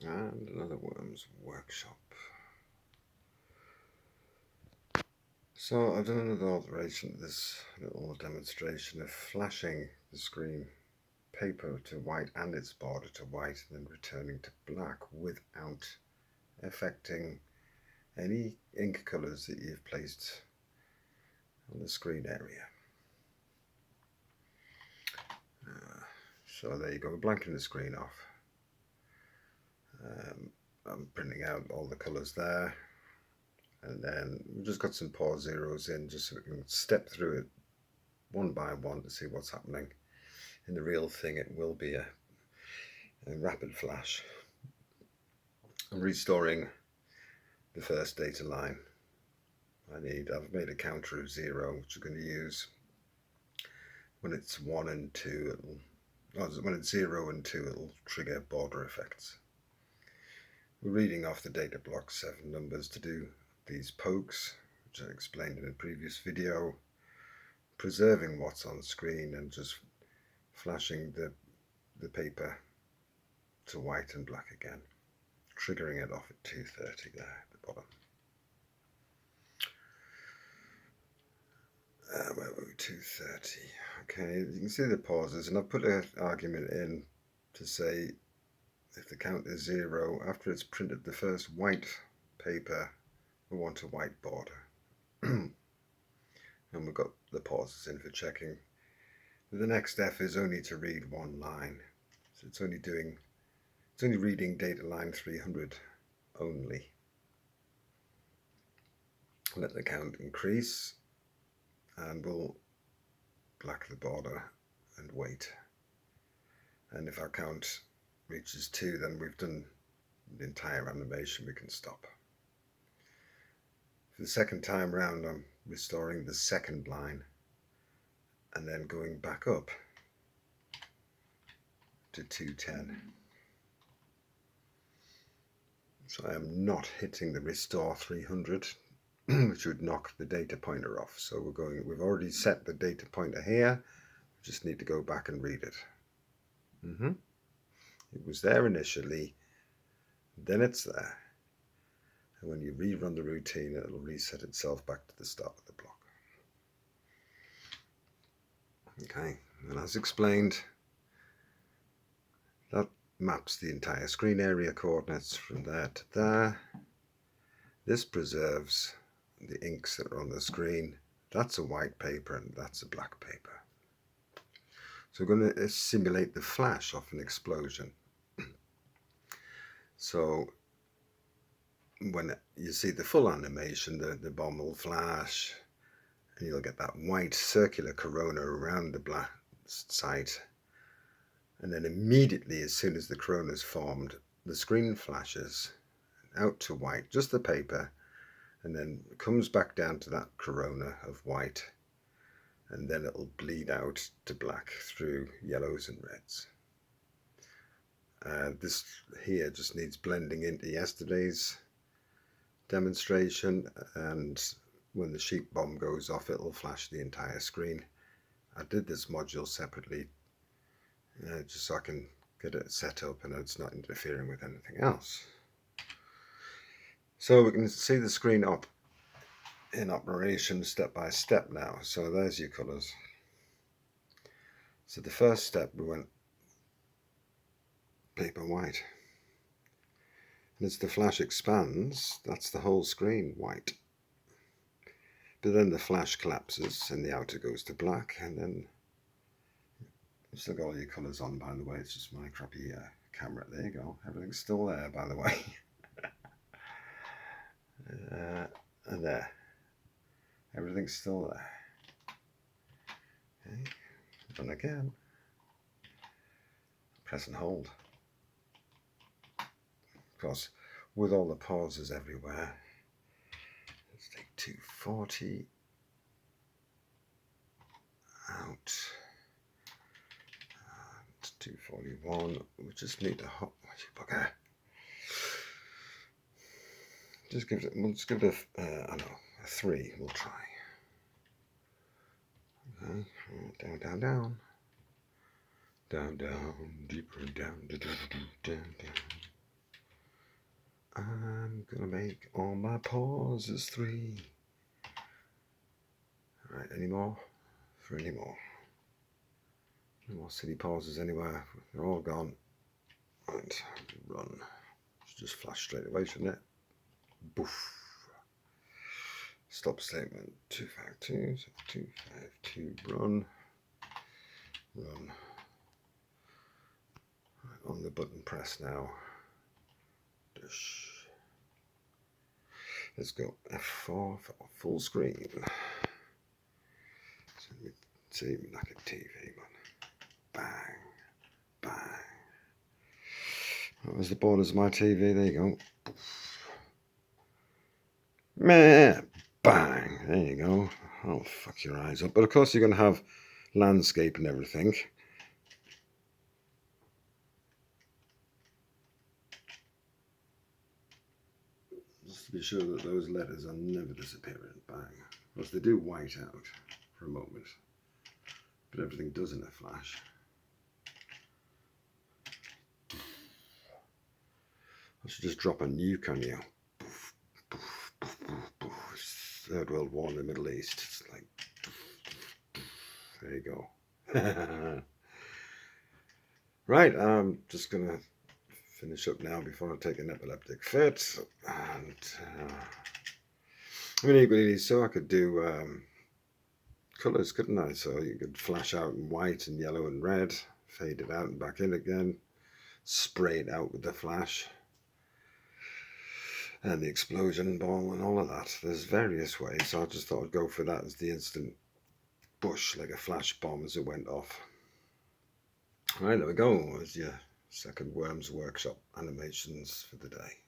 And another WURMZ workshop. So I've done another alteration to this little demonstration of flashing the screen paper to white and its border to white, and then returning to black without affecting any ink colours that you've placed on the screen area. So there you go, we're blanking the screen off. I'm printing out all the colours there, and then we've just got some pause zeros in just so we can step through it one by one to see what's happening. In the real thing, it will be a rapid flash. I'm restoring the first data line. I've made a counter of 0, which I'm going to use when it's 1 and 2. When it's 0 and 2, it'll trigger border effects. We're reading off the data block 7 numbers to do these pokes, which I explained in a previous video, preserving what's on screen and just flashing the paper to white and black again, triggering it off at 2:30 there at the bottom. Where were we? 2:30. Okay, you can see the pauses, and I've put an argument in to say if the count is 0, after it's printed the first white paper, we want a white border. And we've got the pauses in for checking. The next F is only to read one line, so it's only reading data line 300 only. Let the count increase, and we'll black the border and wait. And if our count reaches 2, then we've done the entire animation, we can stop. For the second time round, I'm restoring the second line and then going back up to 210. So I am not hitting the restore 300, which would knock the data pointer off. So we've already set the data pointer here, we just need to go back and read it. It was there initially, then it's there. And when you rerun the routine, it'll reset itself back to the start of the block. Okay, and as explained, that maps the entire screen area coordinates from there to there. This preserves the inks that are on the screen. That's a white paper and that's a black paper. So we're going to simulate the flash of an explosion. So when you see the full animation, the bomb will flash, and you'll get that white circular corona around the blast site. And then immediately, as soon as the corona is formed, the screen flashes out to white, just the paper, and then comes back down to that corona of white, and then it'll bleed out to black through yellows and reds. This here just needs blending into yesterday's demonstration, and when the sheep bomb goes off, it'll flash the entire screen. I did this module separately just so I can get it set up and it's not interfering with anything else. So we can see the screen up in operation step by step now. So there's your colours. So the first step, we went paper white, and as the flash expands, that's the whole screen white. But then the flash collapses and the outer goes to black, and then you've still got all your colours on, by the way. It's just my crappy camera. There you go, everything's still there, by the way. And there, everything's still there. Okay, and again, press and hold. Of course, with all the pauses everywhere, let's take 240 out, and 241. We just need to hop. Bugger. Just give it. We'll just give it a. I don't know, a 3. We'll try. Okay, down, down, down, down, down, deeper down, down, down, down. gonna make all my pauses 3. Alright, any more? For any more. No more silly pauses anywhere. They're all gone. Right, run. Should just flash straight away, shouldn't it? Boof. Stop statement 252. So 252. Run. Run. Right, on the button press now. Let's go F4 for full screen. So let me see like a TV, man. Bang, bang. That was the borders of my TV. There you go. Meh, bang. There you go. Oh, fuck your eyes up. But of course, you're going to have landscape and everything. Just to be sure that those letters are never disappearing. Bang. Of course, they do white out for a moment, but everything does in a flash. I should just drop a nuke on you. Third World War in the Middle East. It's like, there you go. Right, I'm just going to finish up now before I take an epileptic fit. And I mean, equally so I could do colours, couldn't I? So you could flash out in white and yellow and red, fade it out and back in again, spray it out with the flash, and the explosion ball and all of that. There's various ways, so I just thought I'd go for that as the instant bush, like a flash bomb as it went off. Right, there we go. There's your second WURMZ workshop animations for the day.